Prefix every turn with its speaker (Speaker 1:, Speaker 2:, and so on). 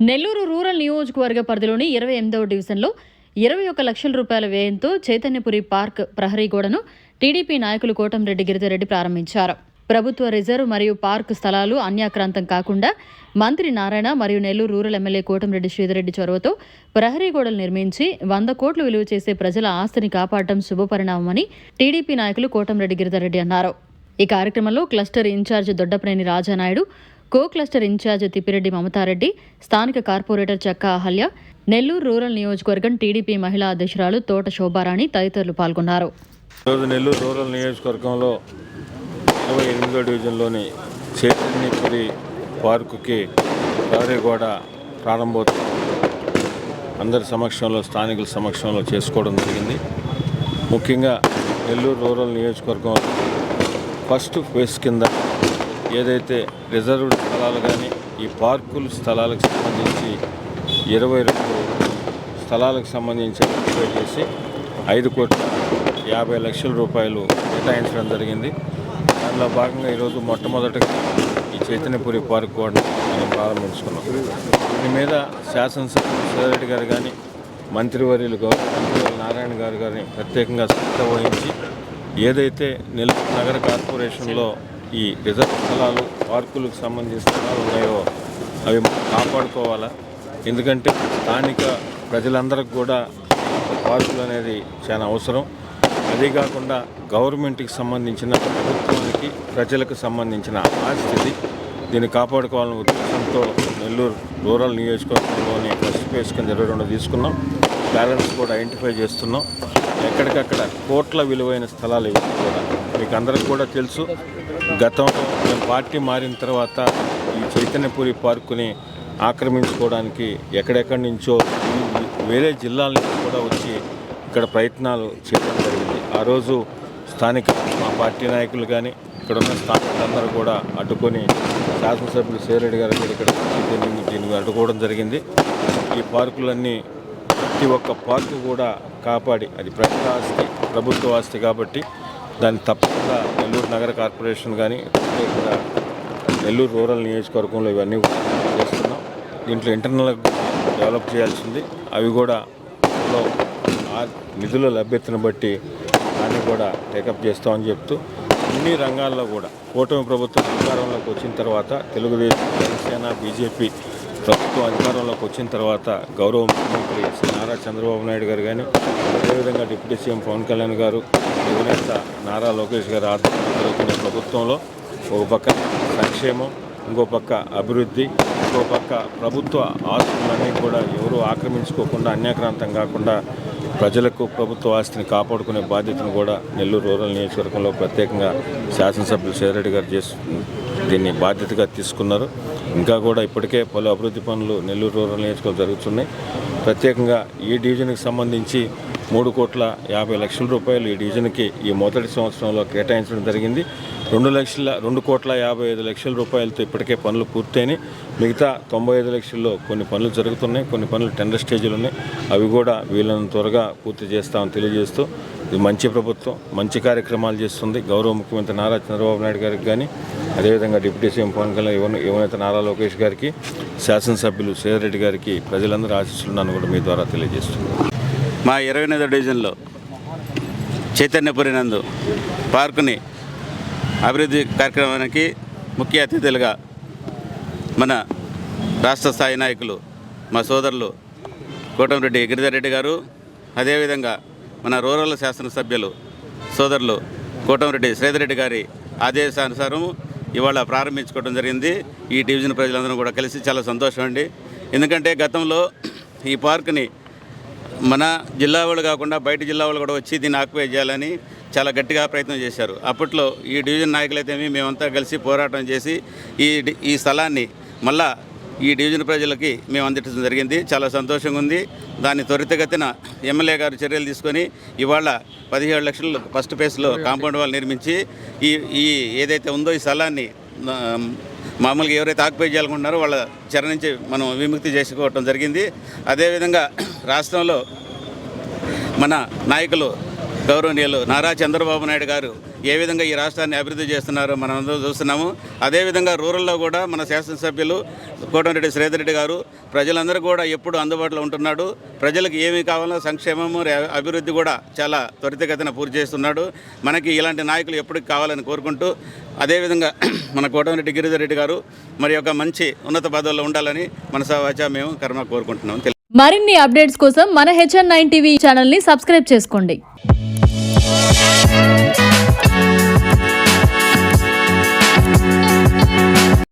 Speaker 1: Nellore rural నియోజకవర్గ పరిధిలోని 28వ డివిజన్లో 21 లక్షల రూపాయల వ్యయంతో చైతన్యపురి పార్క్ ప్రహరీ గోడను టీడీపీ నాయకులు కోటంరెడ్డి గిరిధర్రెడ్డి ప్రారంభించారు. ప్రభుత్వ రిజర్వ్ మరియు పార్క్ స్థలాలు అన్యాక్రాంతం కాకుండా మంత్రి నారాయణ మరియు నెల్లూరు రూరల్ ఎమ్మెల్యే కోటంరెడ్డి శ్రీధర్రెడ్డి చొరవతో ప్రహరీ గోడలు నిర్మించి 100 కోట్లు విలువ చేసే ప్రజల ఆస్తిని కాపాడటం శుభపరిణామమని టీడీపీ నాయకులు కోటంరెడ్డి గిరిధర్రెడ్డి అన్నారు. ఈ కార్యక్రమంలో cluster in-charge Doddapreni Raja Naidu, co cluster in-charge Tippireddy Mamata Reddy, స్థానిక కార్పొరేటర్ చక్కా అహల్య, నెల్లూరు రూరల్ నియోజకవర్గం టీడీపీ మహిళా అధ్యక్షురాలు తోట శోభారాణి తదితరులు పాల్గొన్నారు.
Speaker 2: నెల్లూరు రూరల్ నియోజకవర్గంలో 28వ డివిజన్లోని చైతన్యపురి పార్కుకి ప్రహరీ గోడ ప్రారంభోత్సవం అందరి సమక్షంలో, స్థానికుల సమక్షంలో చేసుకోవడం జరిగింది. ముఖ్యంగా నెల్లూరు రూరల్ నియోజకవర్గం ఫస్ట్ ఫేజ్ కింద ఏదైతే రిజర్వ్డ్ స్థలాలు కానీ ఈ పార్కుల స్థలాలకు సంబంధించి 22 స్థలాలకు సంబంధించి ఐడెంటిఫై చేసి 5,50,00,000 రూపాయలు కేటాయించడం జరిగింది. దానిలో భాగంగా ఈరోజు మొట్టమొదటిగా ఈ చైతన్యపురి పార్క్ కూడా మనం ప్రారంభించుకున్నాం. దీని మీద శాసనసభ్యులు శ్రీధర్రెడ్డి గారు కానీ, మంత్రివర్యులు నారాయణ గారు కానీ ప్రత్యేకంగా శ్రద్ధ వహించి ఏదైతే నెల్లూరు నగర కార్పొరేషన్లో ఈ రిజర్వ్ స్థలాలు, పార్కులకు సంబంధించిన స్థలాలు ఉన్నాయో అవి కాపాడుకోవాలా. ఎందుకంటే స్థానిక ప్రజలందరికీ కూడా పార్కులు అనేది చాలా అవసరం. అదే కాకుండా గవర్నమెంట్కి సంబంధించిన, ప్రభుత్వానికి, ప్రజలకు సంబంధించిన ఆస్తిది. దీన్ని కాపాడుకోవాలనే ఉద్దేశంతో నెల్లూరు రూరల్ నియోజకవర్గంలోని ఫస్ట్ ఫేజ్ కింద 22 తీసుకున్నాం. బ్యాలెన్స్ కూడా ఐడెంటిఫై చేస్తున్నాం. ఎక్కడికక్కడ కోట్ల విలువైన స్థలాలు ఇవి కూడా మీకు అందరికి కూడా తెలుసు. గతంలో మేము పార్టీ మారిన తర్వాత ఈ చైతన్యపురి పార్కుని ఆక్రమించుకోవడానికి ఎక్కడెక్కడి నుంచో వేరే జిల్లాల నుంచి కూడా వచ్చి ఇక్కడ ప్రయత్నాలు చేయడం జరిగింది. ఆ రోజు స్థానిక మా పార్టీ నాయకులు కానీ ఇక్కడ ఉన్న స్థానికులందరూ కూడా అడ్డుకొని శాసనసభ్యులు శ్రీధర్రెడ్డి గారు ఇక్కడ దీన్ని అడ్డుకోవడం జరిగింది. ఈ పార్కులన్నీ ప్రతి ఒక్క పార్కు కూడా కాపాడి, అది ప్రజల ఆస్తి, ప్రభుత్వ ఆస్తి కాబట్టి దాన్ని తప్పకుండా నెల్లూరు నగర కార్పొరేషన్ కానీ ఇక్కడ నెల్లూరు రూరల్ నియోజకవర్గంలో ఇవన్నీ చేస్తున్నాం. దీంట్లో ఇంటర్నల్ డెవలప్ చేయాల్సింది. అవి కూడా ఆ నిధుల లభ్యతను బట్టి దాన్ని కూడా టేకప్ చేస్తామని చెప్తూ అన్ని రంగాల్లో కూడా కూటమి ప్రభుత్వం అధికారంలోకి వచ్చిన తర్వాత, తెలుగుదేశం, జనసేన, బీజేపీ ప్రభుత్వం అధికారంలోకి వచ్చిన తర్వాత గౌరవ ముఖ్యమంత్రి శ్రీ నారా చంద్రబాబు నాయుడు గారు కానీ, అదేవిధంగా డిప్యూటీ సీఎం పవన్ కళ్యాణ్ గారు, యువనేత నారా లోకేష్ గారు ఆధ్వర్యంలో జరుగుతున్న ప్రభుత్వంలో ఒక పక్క సంక్షేమం, ఇంకో పక్క అభివృద్ధి, ఇంకో పక్క ప్రభుత్వ ఆస్తులన్నీ కూడా ఎవరు ఆక్రమించుకోకుండా, అన్యాక్రాంతం కాకుండా ప్రజలకు ప్రభుత్వ ఆస్తిని కాపాడుకునే బాధ్యతను కూడా నెల్లూరు రూరల్ నియోజకవర్గంలో ప్రత్యేకంగా శాసనసభ్యులు శ్రీధర్రెడ్డి గారు దీన్ని బాధ్యతగా తీసుకున్నారు. ఇంకా కూడా ఇప్పటికే పలు అభివృద్ధి పనులు నెల్లూరు రూరల్ నియోజకవర్గం జరుగుతున్నాయి. ప్రత్యేకంగా ఈ డివిజన్కి సంబంధించి 3,50,00,000 రూపాయలు ఈ డివిజన్కి ఈ మొదటి సంవత్సరంలో కేటాయించడం జరిగింది. 2,55,00,000 రూపాయలతో ఇప్పటికే పనులు పూర్తయినాయి. మిగతా 95 లక్షల్లో కొన్ని పనులు జరుగుతున్నాయి, కొన్ని పనులు టెండర్ స్టేజ్లు ఉన్నాయి. అవి కూడా వీళ్ళని త్వరగా పూర్తి చేస్తామని తెలియజేస్తూ ఇది మంచి ప్రభుత్వం, మంచి కార్యక్రమాలు చేస్తుంది. గౌరవ ముఖ్యమంత్రి నారా చంద్రబాబు నాయుడు గారికి కానీ, అదేవిధంగా డిప్యూటీ సీఎం పవన్ కళ్యాణ్, యువనేత నారా లోకేష్ గారికి, శాసనసభ్యులు శ్రీధర్రెడ్డి గారికి ప్రజలందరూ ఆశిస్తున్నాను కూడా మీ ద్వారా తెలియజేస్తున్నాను.
Speaker 3: మా 28వ డివిజన్లో చైతన్యపురి నందు పార్కుని అభివృద్ధి కార్యక్రమానికి ముఖ్య అతిథులుగా మన రాష్ట్ర స్థాయి నాయకులు, మా సోదరులు కోటంరెడ్డి గిరిధర్రెడ్డి గారు, అదేవిధంగా మన రూరల్ శాసనసభ్యులు సోదరులు కోటంరెడ్డి శ్రీధర్రెడ్డి గారి ఆదేశానుసారం ఇవాళ ప్రారంభించుకోవడం జరిగింది. ఈ డివిజన్ ప్రజలందరూ కూడా కలిసి చాలా సంతోషం అండి. ఎందుకంటే గతంలో ఈ పార్కుని మన జిల్లా వాళ్ళు కాకుండా బయట జిల్లా వాళ్ళు కూడా వచ్చి దీన్ని ఆక్యుపై చేయాలని చాలా గట్టిగా ప్రయత్నం చేశారు. అప్పట్లో ఈ డివిజన్ నాయకులైతేమి మేమంతా కలిసి పోరాటం చేసి ఈ స్థలాన్ని మళ్ళా ఈ డివిజన్ ప్రజలకి మేము అందించడం జరిగింది. చాలా సంతోషంగా ఉంది. దాన్ని త్వరితగతిన ఎమ్మెల్యే గారు చర్యలు తీసుకొని ఇవాళ 17 లక్షలు ఫస్ట్ ఫేజ్లో కాంపౌండ్ వాల్ నిర్మించి ఈ ఏదైతే ఉందో ఈ స్థలాన్ని మామూలుగా ఎవరైతే ఆక్యుపై చేయాలనుకుంటున్నారో వాళ్ళ చెర నుంచి మనం విముక్తి చేసుకోవటం జరిగింది. అదేవిధంగా రాష్ట్రంలో మన నాయకులు గౌరవనీయులు నారా చంద్రబాబు నాయుడు గారు ఏ విధంగా ఈ రాష్ట్రాన్ని అభివృద్ధి చేస్తున్నారో మనం అందరూ చూస్తున్నాము. అదేవిధంగా రూరల్లో కూడా మన శాసనసభ్యులు కోటమిరెడ్డి శ్రీధర్ రెడ్డి గారు ప్రజలందరూ కూడా ఎప్పుడు అందుబాటులో ఉంటున్నాడు. ప్రజలకు ఏమి కావాలో సంక్షేమము అభివృద్ధి కూడా చాలా త్వరితగతిన పూర్తి చేస్తున్నాడు. మనకి ఇలాంటి నాయకులు ఎప్పటికి కావాలని కోరుకుంటూ, అదేవిధంగా మన కోటమిరెడ్డి గిరిధర్ రెడ్డి గారు మరి ఒక మంచి ఉన్నత పదవుల్లో ఉండాలని మనసా వాచా మేము కర్మ కోరుకుంటున్నాం.
Speaker 1: మరిన్ని అప్డేట్స్ కోసం మన HN9 టీవీ ఛానల్ని సబ్స్క్రైబ్ చేసుకోండి.